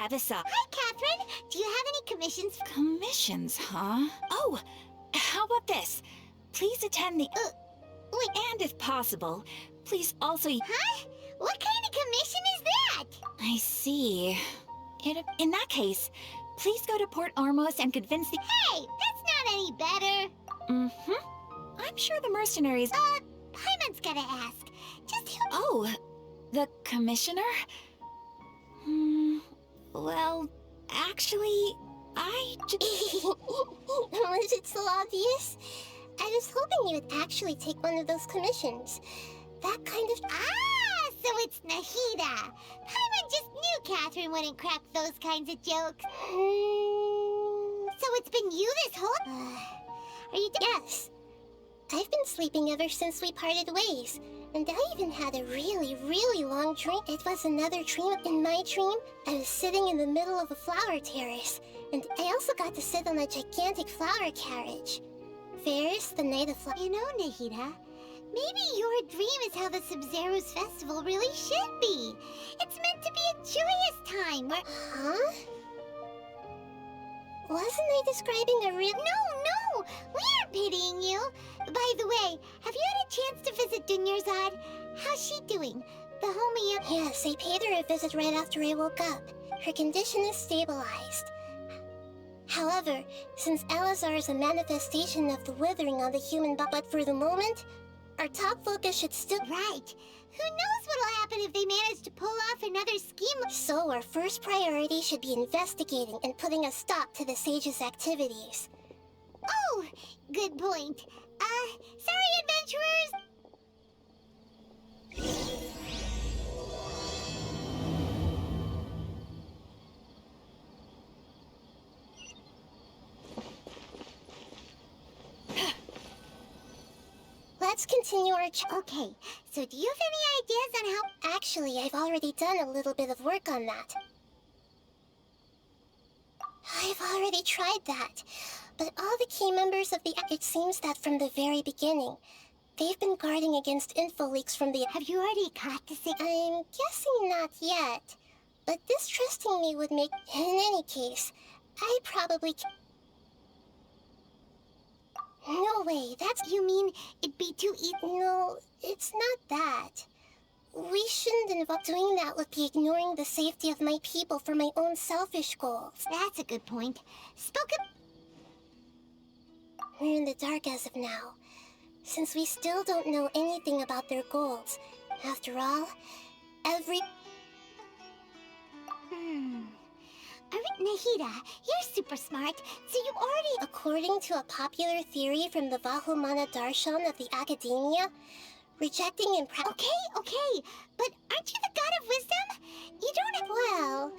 Avisa. Hi, Catherine. Do you have any commissions? Commissions, huh? Oh, how about this? Please attend the... Wait. And if possible, please also... Huh? What kind of commission is that? I see. In that case, please go to Port Ormos and convince the... Hey, that's not any better. Mm-hmm. I'm sure the mercenaries... Paimon's gotta ask. Just who... Oh, the commissioner? Well, actually, I just... Was it so obvious? I was hoping you would actually take one of those commissions. That kind of... Ah, so it's Nahida. Paimon just knew Catherine wouldn't crack those kinds of jokes. So it's been you this whole... Are you... Yes. I've been sleeping ever since we parted ways. And I even had a really, really long dream. It was another dream. In my dream, I was sitting in the middle of a flower terrace. And I also got to sit on a gigantic flower carriage. Fairs, the night of flowers. You know, Nahida, maybe your dream is how the Sub-Zero's festival really should be. It's meant to be a joyous time where... Huh? Wasn't I describing a real... No! We aren't pitying you. By the way, have you had a chance to visit Dunyarzad? How's she doing? The homie... Yes, I paid her a visit right after I woke up. Her condition is stabilized. However, since Elazar is a manifestation of the withering on the human body, but for the moment, our top focus should still... Right. Who knows what'll happen if they manage to pull off another scheme? So our first priority should be investigating and putting a stop to the Sage's activities. Oh, good point. Sorry, adventurers! Let's continue our Okay, so do you have any ideas on how... Actually, I've already done a little bit of work on that. I've already tried that. But all the key members of the... It seems that from the very beginning, they've been guarding against info leaks from the... Have you already caught the... I'm guessing not yet. But distrusting me would make... In any case, I probably... No way, that's... You mean it'd be too easy? No, it's not that. We shouldn't involve... Doing that would be ignoring the safety of my people for my own selfish goals. That's a good point. Spoken... We're in the dark as of now, since we still don't know anything about their goals. After all, every... Nahida, you're super smart, so you already... According to a popular theory from the Vahumana Darshan of the Academia, rejecting and... Okay, but aren't you the god of wisdom? You don't have... Well,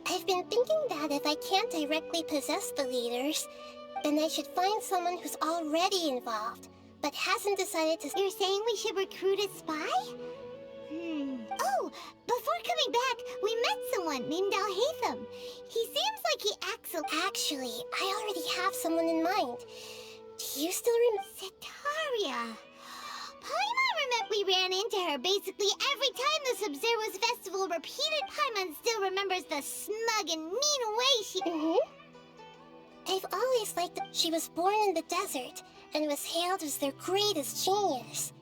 I've been thinking that if I can't directly possess the leaders, then I should find someone who's already involved, but hasn't decided to... You're saying we should recruit a spy? Oh, before coming back, we met someone named Al-Haytham. He seems like he acts a... Actually, I already have someone in mind. Do you still remember... Setaria. Paimon remember we ran into her basically every time the Sub-Zero's festival repeated. Paimon still remembers the smug and mean way she... I've always liked that she was born in the desert and was hailed as their greatest genius.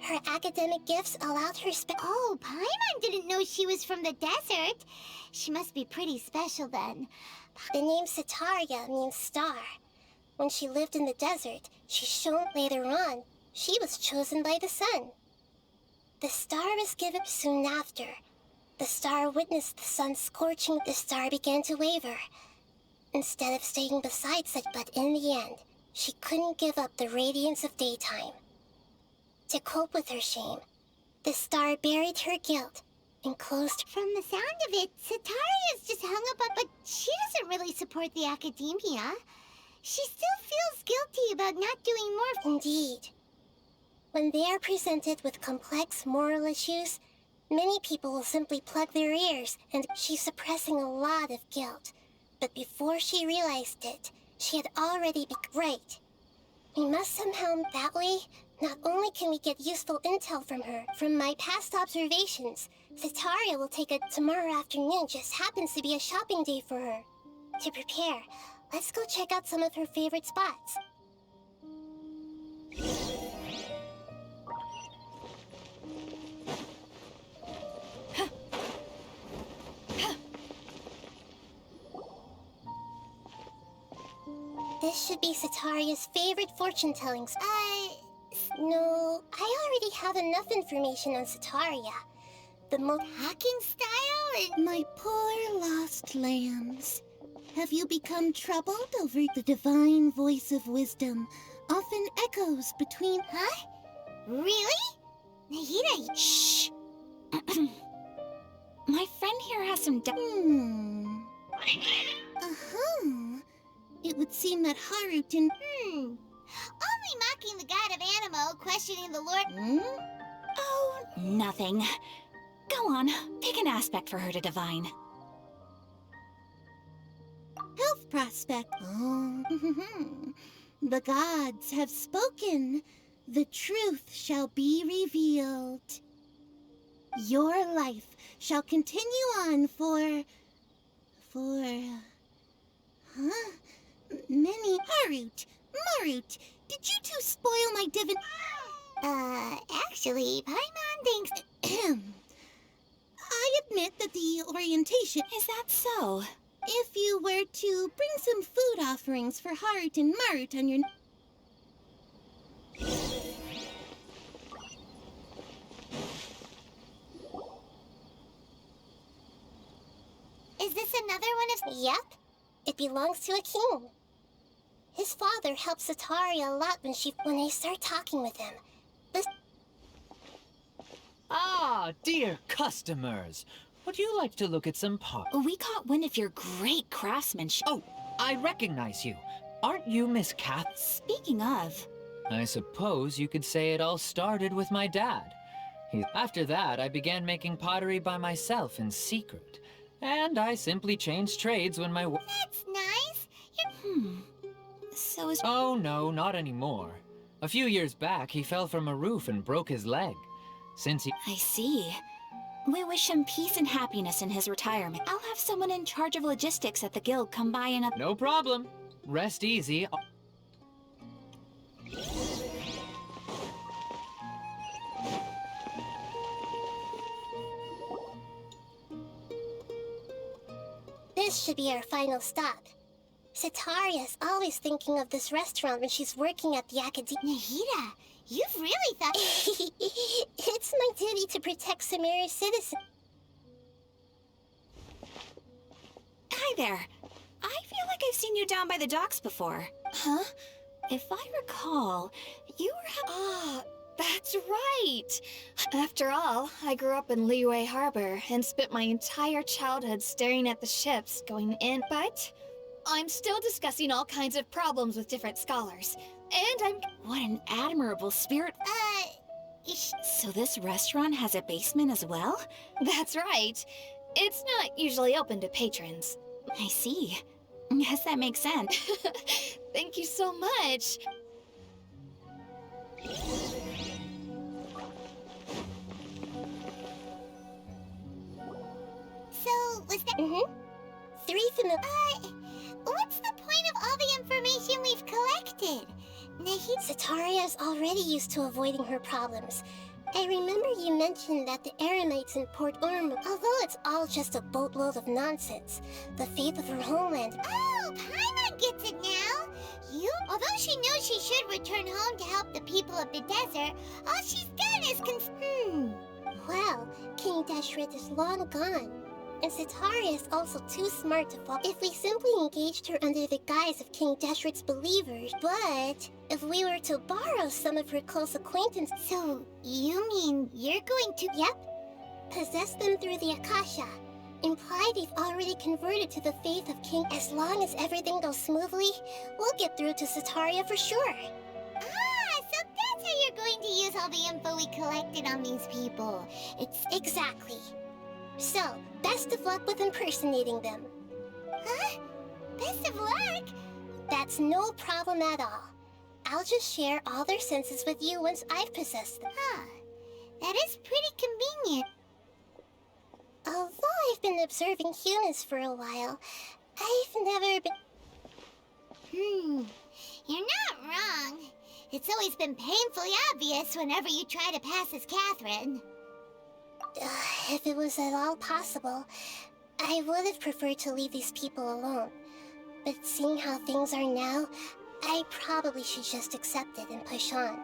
Her academic gifts allowed her Oh, Paimon didn't know she was from the desert. She must be pretty special then. The name Setaria means star. When she lived in the desert, she shone. Later on, she was chosen by the sun. The star was given soon after. The star witnessed the sun scorching. The star began to waver. Instead of staying beside such, but in the end, she couldn't give up the radiance of daytime. To cope with her shame, the star buried her guilt enclosed. From the sound of it, Sataria's just hung up on, but she doesn't really support the academia. She still feels guilty about not doing more. Indeed. When they are presented with complex moral issues, many people will simply plug their ears, and she's suppressing a lot of guilt. But before she realized it, she had already been right. We must somehow, that way, not only can we get useful intel from her, from my past observations, Sataria will take a tomorrow afternoon just happens to be a shopping day for her. To prepare, let's go check out some of her favorite spots. This should be Sataria's favorite fortune-telling. No, I already have enough information on Sataria. The Hacking style and... My poor lost lambs. Have you become troubled over the divine voice of wisdom? Often echoes between... Huh? Really? Nahida... Shh! My friend here has some It would seem that Haruten... Only mocking the god of Animo, questioning the Lord... Oh, nothing. Go on, pick an aspect for her to divine. Health prospect. Oh, the gods have spoken. The truth shall be revealed. Your life shall continue on for... many... Marut, did you two spoil my divin... Actually, Paimon thinks... I admit that the orientation... Is that so? If you were to bring some food offerings for Harut and Marut on your... Is this another one of... Yep, it belongs to a king. His father helps Sataria a lot when I start talking with him. Ah, dear customers. Would you like to look at some parts? We caught wind of your great craftsmanship. Oh, I recognize you. Aren't you Miss Kath? Speaking of... I suppose you could say it all started with my dad. After that, I began making pottery by myself in secret. And I simply changed trades when my... That's nice. So is... Oh, no, not anymore. A few years back, he fell from a roof and broke his leg. Since he... I see. We wish him peace and happiness in his retirement. I'll have someone in charge of logistics at the guild come by and... No problem. Rest easy. This should be our final stop. Sataria's always thinking of this restaurant when she's working at the academia. Nahida, you've really thought... It's my duty to protect Sumeru's citizens. Hi there. I feel like I've seen you down by the docks before. Huh? If I recall, you were... Ah, that's right! After all, I grew up in Liyue Harbor and spent my entire childhood staring at the ships going in, but I'm still discussing all kinds of problems with different scholars. And I'm... What an admirable spirit. So this restaurant has a basement as well? That's right. It's not usually open to patrons. I see. Guess that makes sense. Thank you so much. So, was that... 3 familiar... what's the point of all the information we've collected? Sataria's already used to avoiding her problems. I remember you mentioned that the Eremites in Port Ormuz, although it's all just a boatload of nonsense, the faith of her homeland... Oh, Paimon gets it now! Although she knows she should return home to help the people of the desert, all she's done is Well, King Deshret is long gone. And Sataria is also too smart to fall if we simply engaged her under the guise of King Deshret's believers. But if we were to borrow some of her close acquaintance... So, you mean you're going to... Yep. Possess them through the Akasha. Imply they've already converted to the faith of King. As long as everything goes smoothly, we'll get through to Sataria for sure. Ah, so that's how you're going to use all the info we collected on these people. It's exactly. So, best of luck with impersonating them. Huh? Best of luck? That's no problem at all. I'll just share all their senses with you once I've possessed them. Huh. That is pretty convenient. Although I've been observing humans for a while, I've never been... You're not wrong. It's always been painfully obvious whenever you try to pass as Catherine. If it was at all possible, I would have preferred to leave these people alone. But seeing how things are now, I probably should just accept it and push on.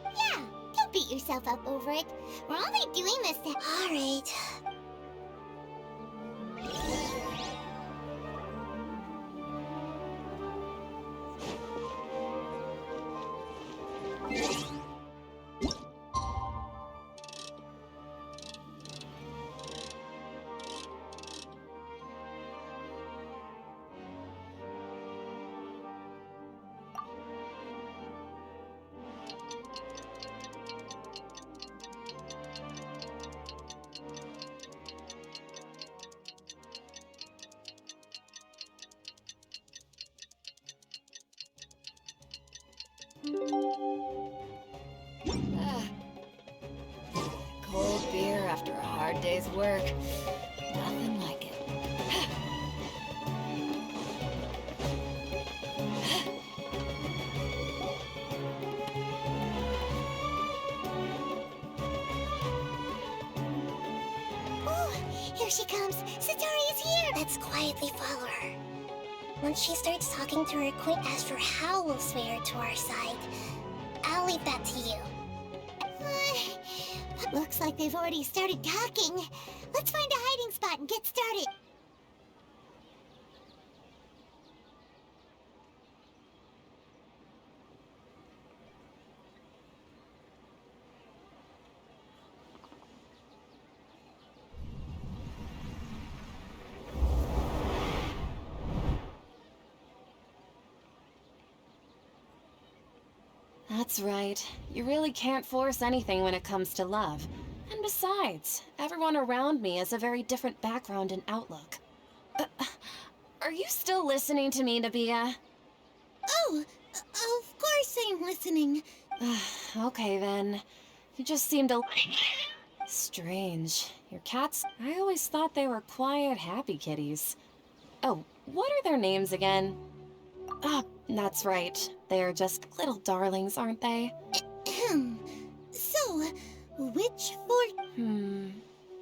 Yeah, don't beat yourself up over it. We're only doing this to... All right. Cold beer after a hard day's work. Nothing like it. Oh, here she comes. Satari's here. Let's quietly follow her. Once she starts talking to her queen, as for how we'll sway her to our side, I'll leave that to you. Looks like they've already started talking. Let's find a hiding spot and get started. That's right. You really can't force anything when it comes to love. And besides, everyone around me has a very different background and outlook. Are you still listening to me, Nabia? Oh, of course I'm listening. Okay then. You just seem to... Strange. Your cats... I always thought they were quiet, happy kitties. Oh, what are their names again? Ah, that's right. They're just little darlings, aren't they? So, which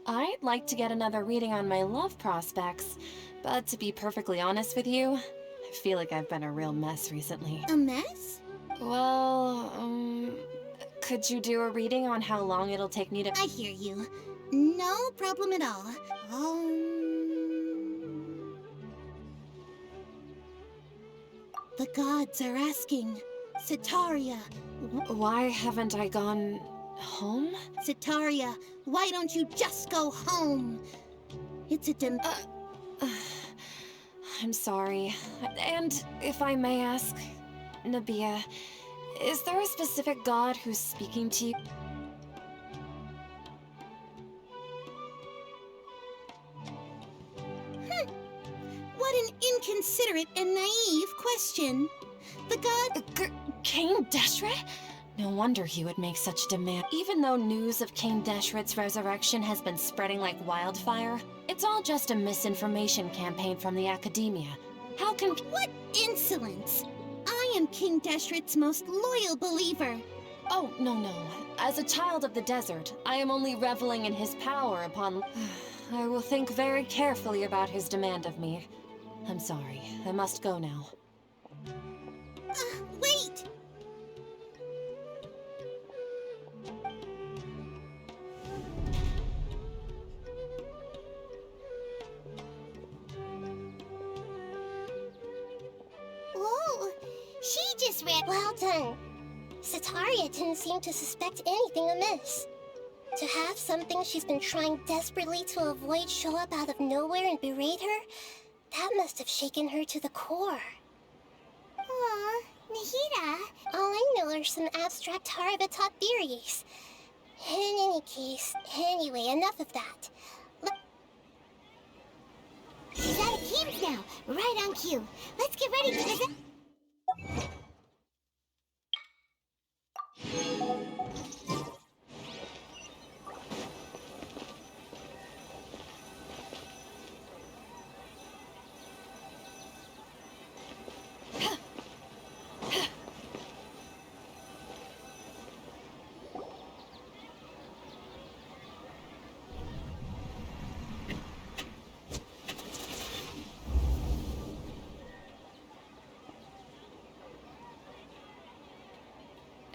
I'd like to get another reading on my love prospects, but to be perfectly honest with you, I feel like I've been a real mess recently. A mess? Well, could you do a reading on how long it'll take me to... I hear you. No problem at all. The gods are asking. Sataria. Why haven't I gone... home? Sataria, why don't you just go home? It's a I'm sorry. And if I may ask, Nabia, is there a specific god who's speaking to you? What an inconsiderate and naive question. The god... Cain Deshret? No wonder he would make such demand. Even though news of Cain Deshret's resurrection has been spreading like wildfire, it's all just a misinformation campaign from the academia. How can... What insolence! I am King Deshret's most loyal believer. Oh, no. As a child of the desert, I am only reveling in his power upon... I will think very carefully about his demand of me. I'm sorry. I must go now. Wait! Whoa, she just ran. Well done. Sataria didn't seem to suspect anything amiss. To have something she's been trying desperately to avoid show up out of nowhere and berate her, that must have shaken her to the core. Aw, Nahida. All I know are some abstract Harabata theories. In any case, anyway, enough of that. She's out of games now. Right on cue. Let's get ready to visit.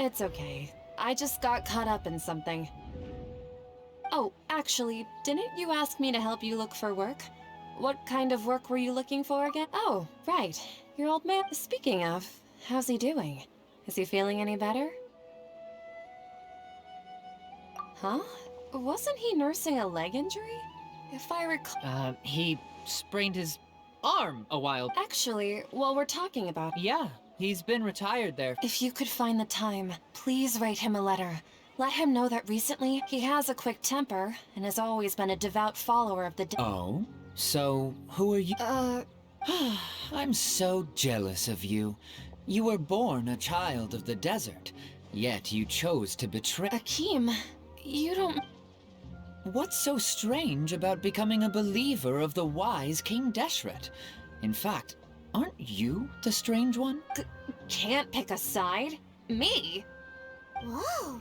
It's okay. I just got caught up in something. Oh, actually, didn't you ask me to help you look for work? What kind of work were you looking for again? Oh, right. Your old man. Speaking of, how's he doing? Is he feeling any better? Huh? Wasn't he nursing a leg injury? If I recall... He sprained his arm a while. Actually, while we're talking about... Yeah, he's been retired there. If you could find the time, please write him a letter. Let him know that recently he has a quick temper and has always been a devout follower of the... Oh? So, who are you? I'm so jealous of you. You were born a child of the desert, yet you chose to betray... Akeem, you don't... What's so strange about becoming a believer of the wise King Deshret? In fact, aren't you the strange one? Can't pick a side? Me? Whoa!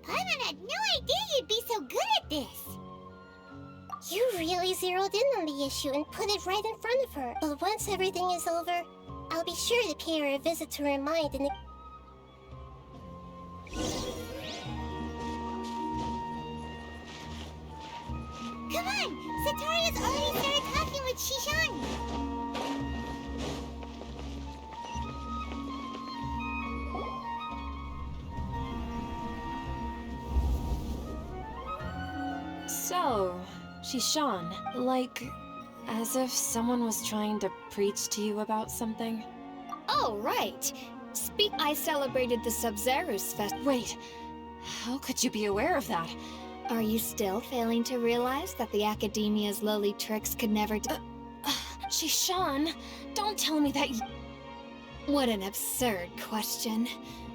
Paimon had no idea you'd be so good at this! You really zeroed in on the issue and put it right in front of her. But once everything is over, I'll be sure to pay her a visit to her mind and... Come on! Sataria's already started talking with Shishan! So, Shishan, like, as if someone was trying to preach to you about something? Oh, right. I celebrated the Sub-Zerus Fest. Wait, how could you be aware of that? Are you still failing to realize that the Academia's lowly tricks could never Shishan, don't tell me that you... What an absurd question.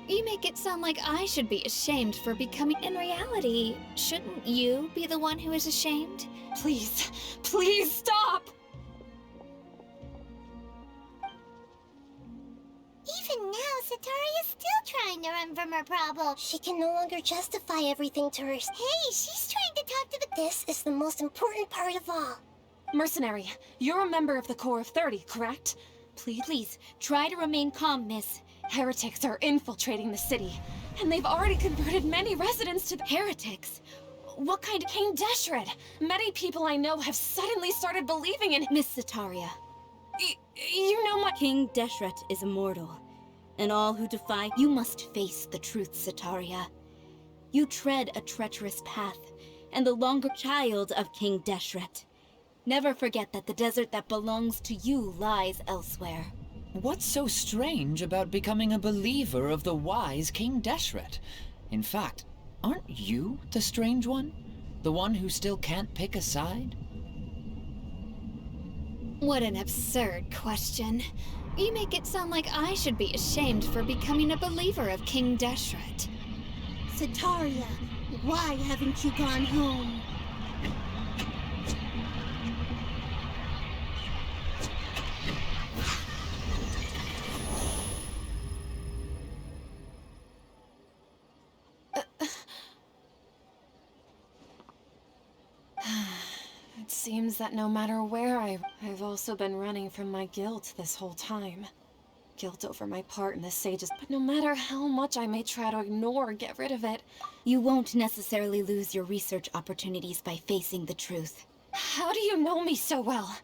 You make it sound like I should be ashamed for becoming... In reality, shouldn't you be the one who is ashamed? Please, please stop! Even now, Sataria's still trying to run from her problem. She can no longer justify everything to her. Hey, she's trying to talk to the... This is the most important part of all. Mercenary, you're a member of the Corps of 30, correct? Please, try to remain calm, miss. Heretics are infiltrating the city, and they've already converted many residents to the... Heretics? What kind of... King Deshret! Many people I know have suddenly started believing in... Miss Sataria. You know my... King Deshret is immortal, and all who defy... You must face the truth, Sataria. You tread a treacherous path, and the longer child of King Deshret. Never forget that the desert that belongs to you lies elsewhere. What's so strange about becoming a believer of the wise King Deshret? In fact, aren't you the strange one? The one who still can't pick a side? What an absurd question. You make it sound like I should be ashamed for becoming a believer of King Deshret. Sataria, why haven't you gone home? It seems that no matter where I've also been running from my guilt this whole time. Guilt over my part in the sages, but no matter how much I may try to ignore or get rid of it, You won't necessarily lose your research opportunities by facing the truth. how do you know me so well?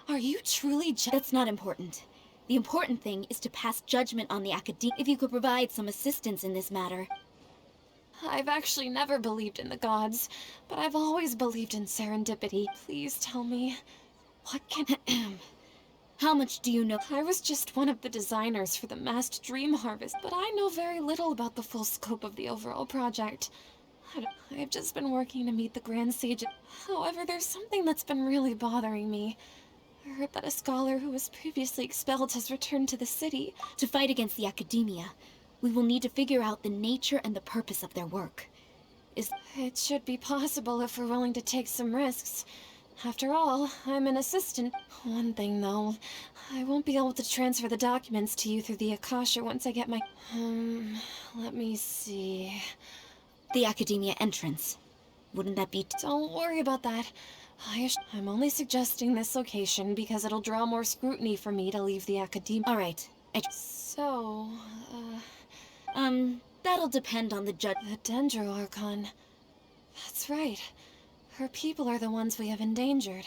Are you truly That's not important. The important thing is to pass judgment on the academia. If you could provide some assistance in this matter. I've actually never believed in the gods, but I've always believed in serendipity. Please tell me, what can... How much do you know? I was just one of the designers for the massed dream harvest, but I know very little about the full scope of the overall project. I've just been working to meet the Grand Sage. However, there's something that's been really bothering me. I heard that a scholar who was previously expelled has returned to the city. To fight against the academia, we will need to figure out the nature and the purpose of their work. It should be possible if we're willing to take some risks. After all, I'm an assistant. One thing though, I won't be able to transfer the documents to you through the Akasha once I get my... let me see... The academia entrance. Wouldn't that be... Don't worry about that. I'm only suggesting this location because it'll draw more scrutiny for me to leave the academia. All right. So, that'll depend on the judge. The Dendro Archon. That's right. Her people are the ones we have endangered.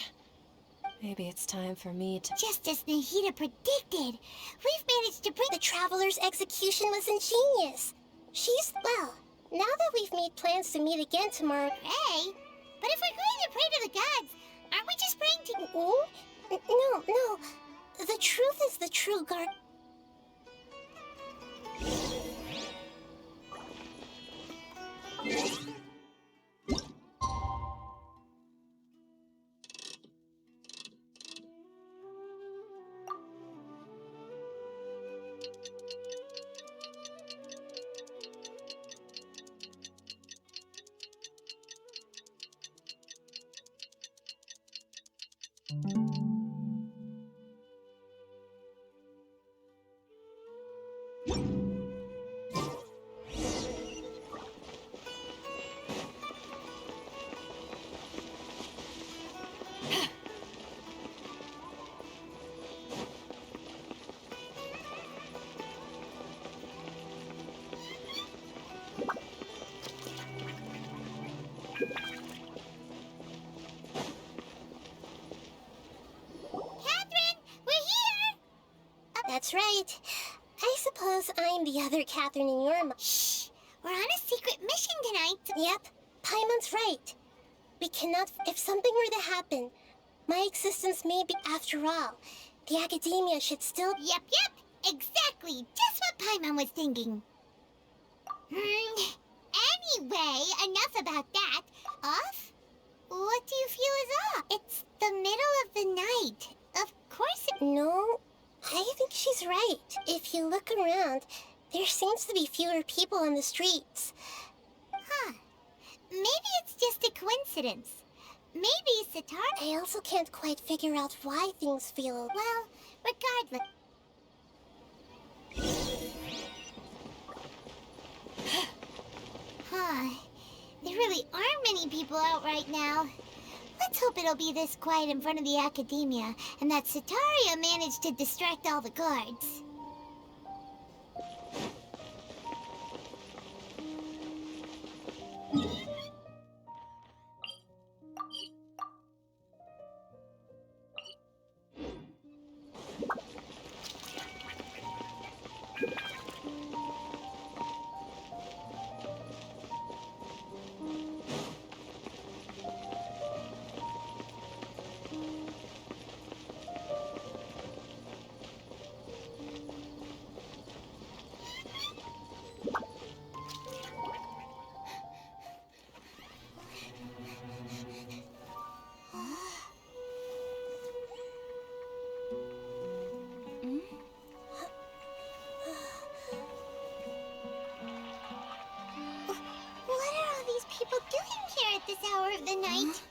Maybe it's time for me to... Just as Nahida predicted, we've managed to bring... The Traveler's execution was ingenious. She's... Well, now that we've made plans to meet again tomorrow... Pray? But if we're going to pray to the gods, aren't we just praying to... No. The truth is the true guard... That's right. I suppose I'm the other Catherine in your mind. Shh! We're on a secret mission tonight. Yep, Paimon's right. We cannot... If something were to happen, my existence may be... After all, the academia should still... Yep. Exactly. Just what Paimon was thinking. Anyway, enough about that. Off? What do you feel is off? It's the middle of the night. Of course it... No, I think she's right. If you look around, there seems to be fewer people on the streets. Huh. Maybe it's just a coincidence. Maybe Sitar... I also can't quite figure out why things feel... Well, regardless... There really aren't many people out right now. Let's hope it'll be this quiet in front of the academia, and that Sitaria managed to distract all the guards. Hour of the night.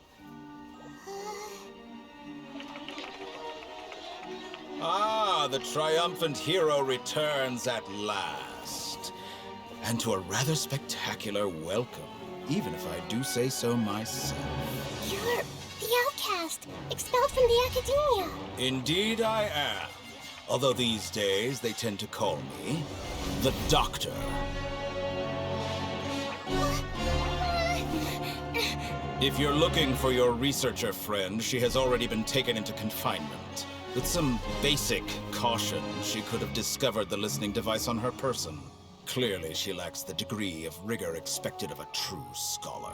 Ah, the triumphant hero returns at last. And to a rather spectacular welcome, even if I do say so myself. You're the outcast, expelled from the academia. Indeed I am. Although these days they tend to call me the Doctor. If you're looking for your researcher friend, she has already been taken into confinement. With some basic caution, she could have discovered the listening device on her person. Clearly, she lacks the degree of rigor expected of a true scholar.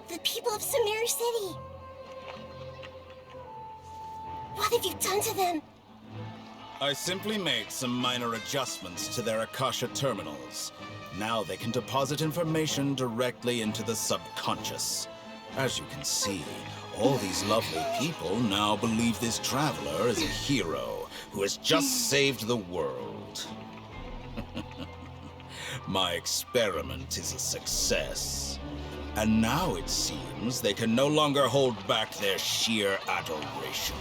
The people of Sumeru City. What have you done to them? I simply made some minor adjustments to their Akasha terminals. Now they can deposit information directly into the subconscious. As you can see, all these lovely people now believe this traveler is a hero who has just saved the world. My experiment is a success. And now it seems they can no longer hold back their sheer adoration.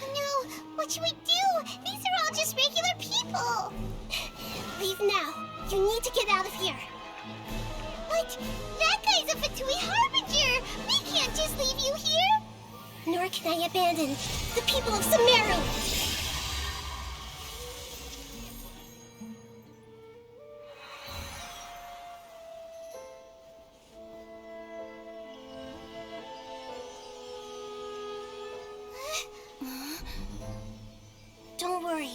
No, what should we do? These are all just regular people. Leave now. You need to get out of here. What? That guy's a Fatui Harbinger! We can't just leave you here! Nor can I abandon the people of Sumeru. Don't worry.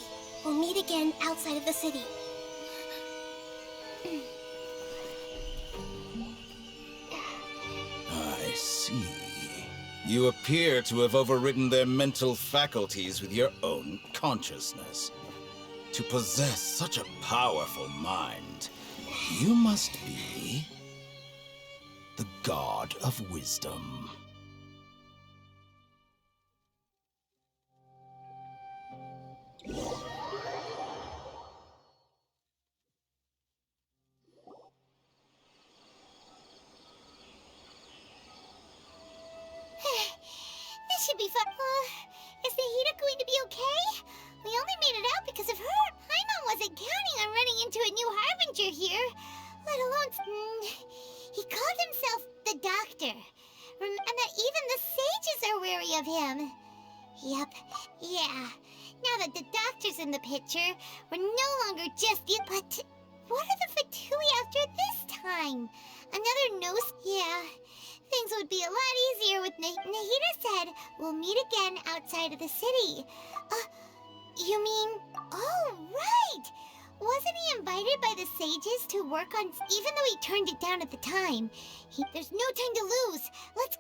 We'll meet again outside of the city. I see. You appear to have overridden their mental faculties with your own consciousness. To possess such a powerful mind, you must be the god of wisdom. This should be fun. Is Nahida going to be okay? We only made it out because of her. Paimon wasn't counting on running into a new Harbinger here, let alone... He called himself the Doctor. And that even the sages are wary of him. Yep, yeah. Now that the Doctor's in the picture, we're no longer just... But what are the Fatui after this time? Another nose? Yeah. Things would be a lot easier with Nahida said, we'll meet again outside of the city. You mean... Oh, right! Wasn't he invited by the sages to work on... Even though he turned it down at the time. There's no time to lose. Let's...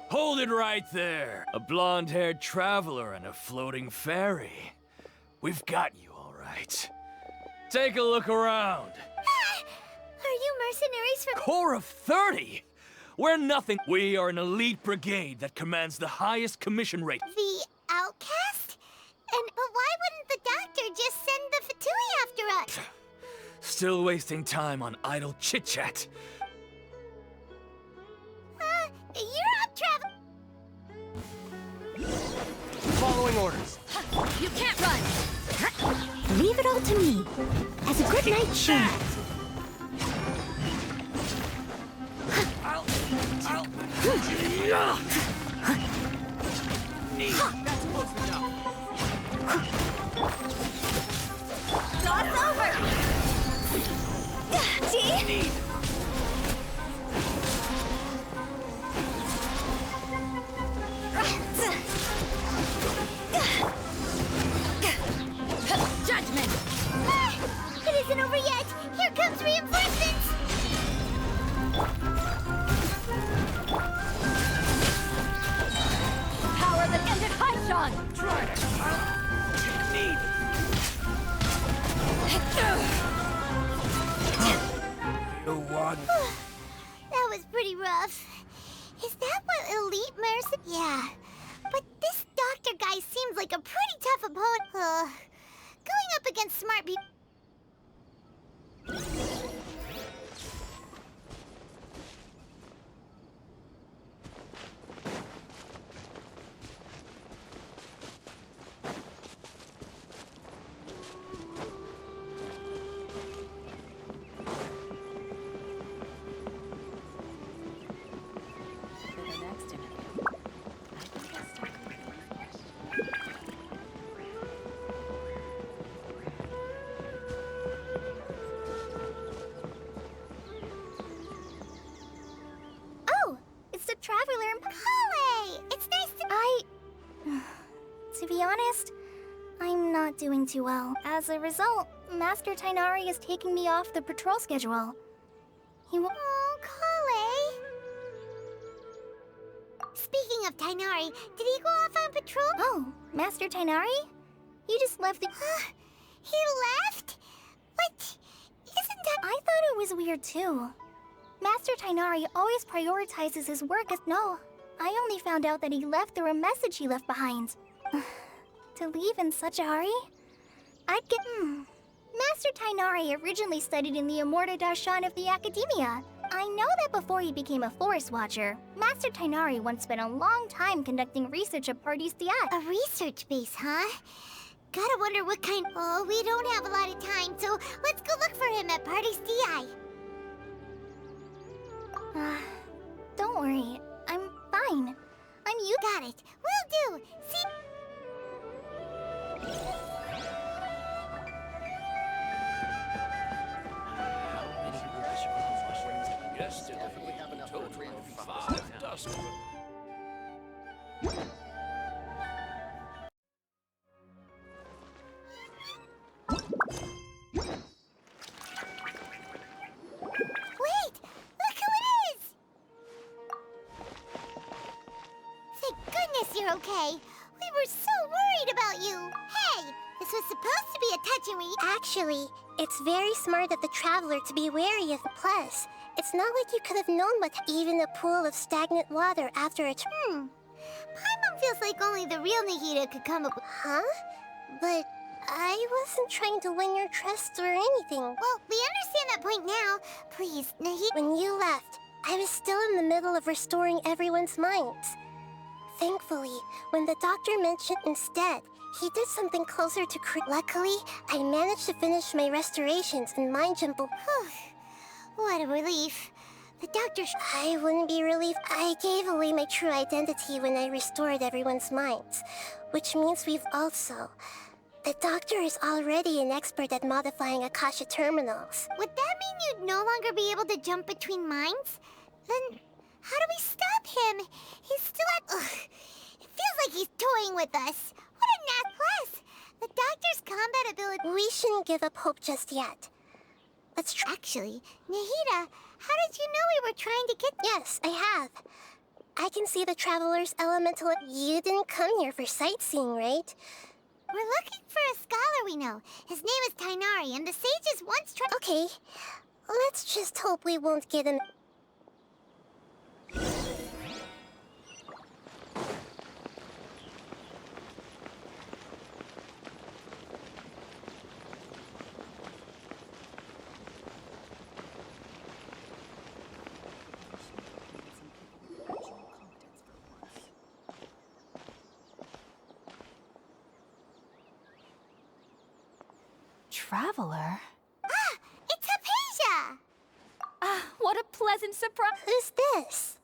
Hold it right there! A blonde-haired traveler and a floating fairy. We've got you, all right. Take a look around. Are you mercenaries from... Core of 30? We're nothing. We are an elite brigade that commands the highest commission rate. The outcast? But why wouldn't the Doctor just send the Fatui after us? Still wasting time on idle chit-chat. You're out travel... Following orders. You can't run! Leave it all to me, as a good night shot. That's close enough. It's over! See? Judgment! It isn't That was pretty rough. Is that what elite mercy? Yeah. But this doctor guy seems like a pretty tough opponent. Going up against smart people. Traveler and Polly! It's nice to... To be honest, I'm not doing too well. As a result, Master Tainari is taking me off the patrol schedule. Oh, Polly! Speaking of Tainari, did he go off on patrol? Oh, Master Tainari? He just left the... He left? What? Isn't that... I thought it was weird too. Master Tainari always prioritizes his work as... No, I only found out that he left through a message he left behind. To leave in such a hurry? I'd get... Master Tainari originally studied in the Immortal Darshan of the Academia. I know that before he became a Forest Watcher, Master Tainari once spent a long time conducting research at Party's DI. A research base, huh? Gotta wonder what kind... Oh, we don't have a lot of time, so let's go look for him at Party's DI. Don't worry. I'm fine. You got it. Will do. See... You're okay. We were so worried about you. Hey, this was supposed to be a touch and read. Actually, it's very smart of the traveler to be wary of the plus. It's not like you could have known what even a pool of stagnant water after a Paimon feels like only the real Nahida could come up with... Huh? But I wasn't trying to win your trust or anything. Well, we understand that point now. Please, Nahida... When you left, I was still in the middle of restoring everyone's minds. Thankfully, when the doctor mentioned instead, he did something closer to Luckily, I managed to finish my restorations and mind jumble. What a relief. The doctor... I wouldn't be relieved. I gave away my true identity when I restored everyone's minds. Which means we've also... The doctor is already an expert at modifying Akasha terminals. Would that mean you'd no longer be able to jump between minds? Then... How do we stop him? He's still at... It feels like he's toying with us. What a nat plus! The doctor's combat ability... We shouldn't give up hope just yet. Let's try... Actually, Nahida, how did you know we were trying to get... Yes, I have. I can see the traveler's elemental... You didn't come here for sightseeing, right? We're looking for a scholar we know. His name is Tainari, and the sages once tried... Okay, let's just hope we won't get him... Traveler? Ah! It's Hypatia! What a pleasant surprise! Who's this?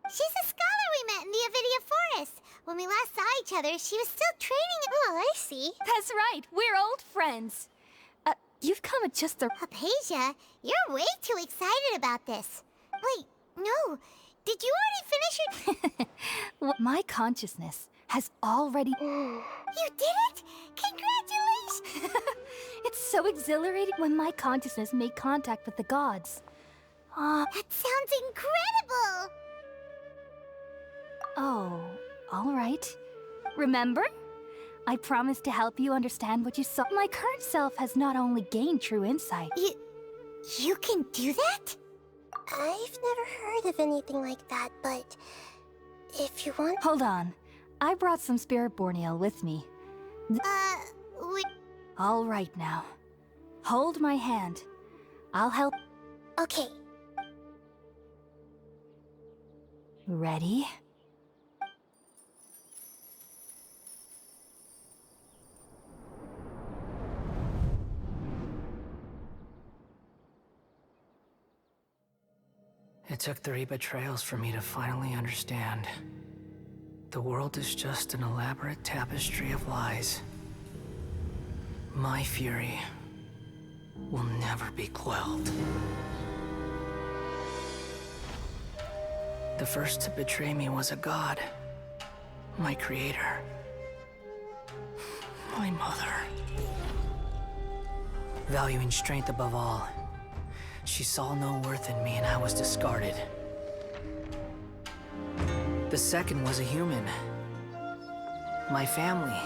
She's a scholar we met in the Avidia Forest. When we last saw each other, she was still training... Oh, I see. That's right, we're old friends. You've come at just the... Hypatia, you're way too excited about this. Wait, no. Did you already finish your... My consciousness has already... You did it? Congratulations! It's so exhilarating when my consciousness made contact with the gods. That sounds incredible! Oh, all right. Remember? I promised to help you understand what you saw. My current self has not only gained true insight. You can do that? I've never heard of anything like that, but if you want... Hold on. I brought some spirit borneo with me. All right now. Hold my hand. I'll help. Okay. Ready? It took 3 betrayals for me to finally understand. The world is just an elaborate tapestry of lies. My fury will never be quelled. The first to betray me was a god. My creator. My mother. Valuing strength above all, she saw no worth in me and I was discarded. The second was a human. My family.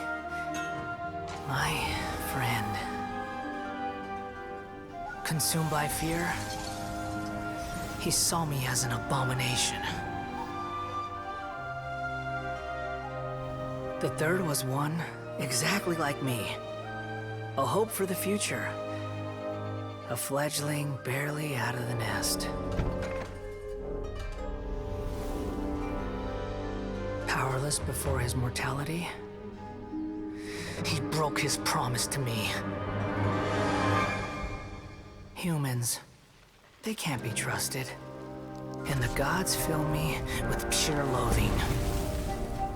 My friend. Consumed by fear, he saw me as an abomination. The third was one exactly like me. A hope for the future. A fledgling barely out of the nest. Powerless before his mortality, he broke his promise to me. Humans, they can't be trusted. And the gods fill me with pure loathing.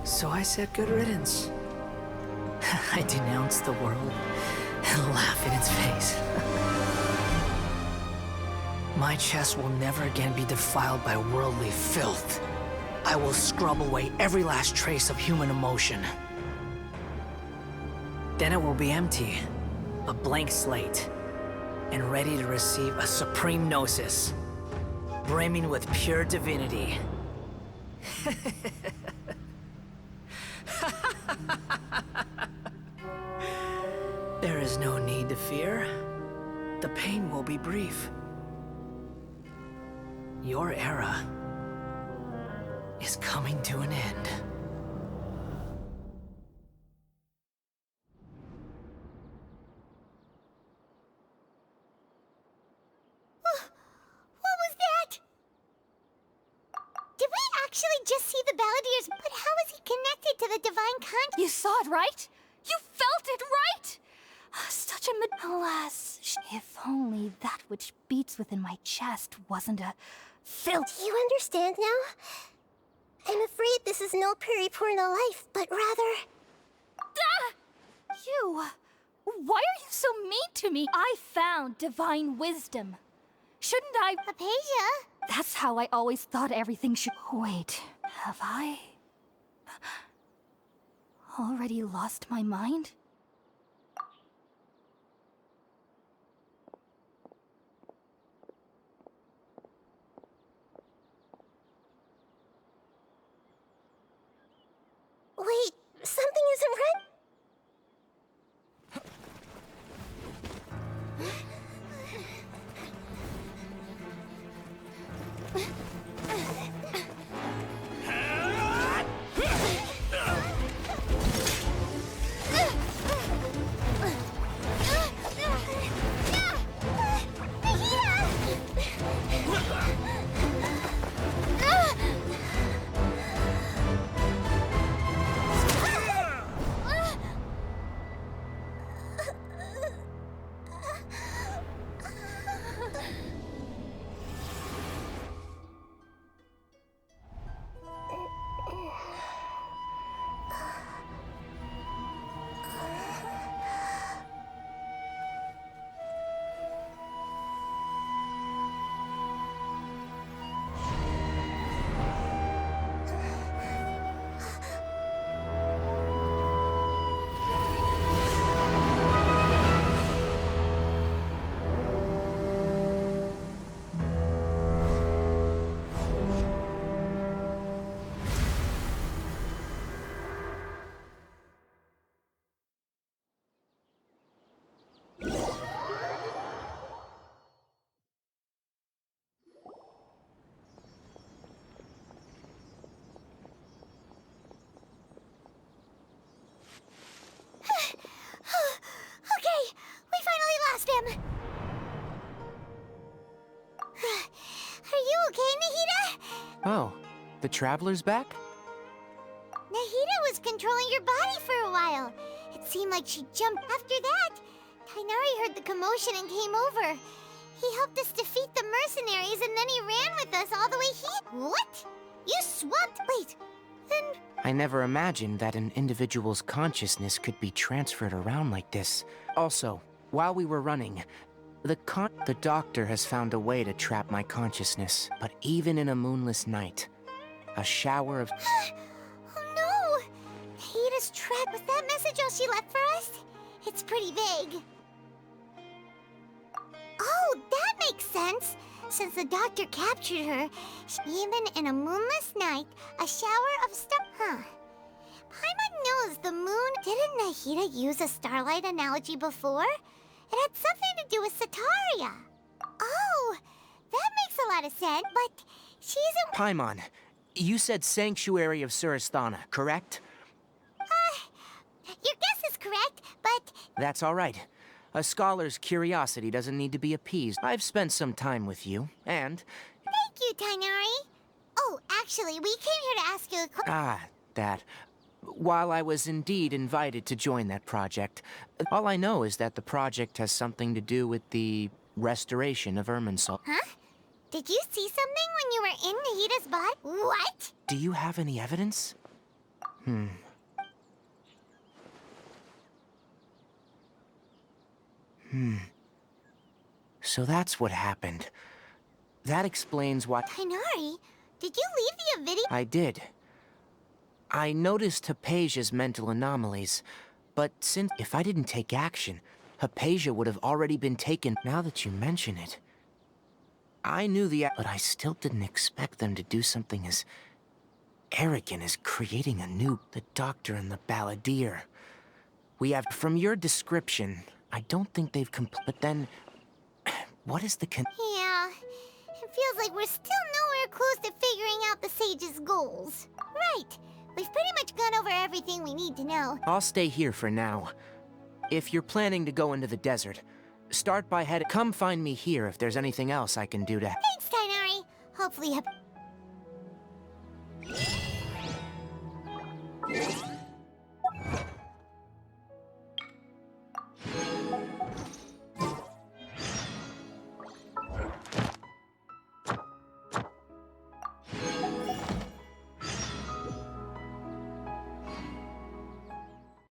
So I said good riddance. I denounced the world and laugh in its face. My chest will never again be defiled by worldly filth. I will scrub away every last trace of human emotion. Then it will be empty, a blank slate, and ready to receive a supreme gnosis, brimming with pure divinity. There is no need to fear. The pain will be brief. Your era is coming to an end. What was that? Did we actually just see the Balladier's? But how is he connected to the divine conscience? You saw it, right? You felt it, right? Such a alas, if only that which beats within my chest wasn't a filth. Do you understand now? I'm afraid this is no periporno life, but rather... You! Why are you so mean to me? I found divine wisdom. Shouldn't I... Aphasia? That's how I always thought everything should... Wait, have I... already lost my mind? Wait, something isn't right. Oh, the traveler's back? Nahida was controlling your body for a while. It seemed like she jumped. After that, Tainari heard the commotion and came over. He helped us defeat the mercenaries and then he ran with us all the way here. What? You swapped? Wait, then... I never imagined that an individual's consciousness could be transferred around like this. Also, while we were running, the doctor has found a way to trap my consciousness. But even in a moonless night, a shower of... Oh no! Nahida's trapped. Was that message all she left for us? It's pretty vague. Oh, that makes sense! Since the doctor captured her, even in a moonless night, a shower of Huh. Paimon knows the moon. Didn't Nahida use a starlight analogy before? It had something to do with Sataria. Oh, that makes a lot of sense, but she's a... Paimon, you said Sanctuary of Surasthana, correct? Your guess is correct, but... That's all right. A scholar's curiosity doesn't need to be appeased. I've spent some time with you, and... Thank you, Tainari. Oh, actually, we came here to ask you a question. That. While I was indeed invited to join that project, all I know is that the project has something to do with the restoration of Irminsul. Huh? Did you see something when you were in Nahida's body? What? Do you have any evidence? So that's what happened. That explains why... Tainari, did you leave the Ovidian? I did. I noticed Hypatia's mental anomalies, but if I didn't take action, Hypatia would have already been taken. Now that you mention it, I knew but I still didn't expect them to do something as arrogant as creating the Doctor and the Balladeer. We have, from your description, I don't think they've but then, what is the Yeah, it feels like we're still nowhere close to figuring out the Sage's goals. Right. We've pretty much gone over everything we need to know. I'll stay here for now. If you're planning to go into the desert, start by come find me here if there's anything else I can do to... Thanks, Tainari. Hopefully...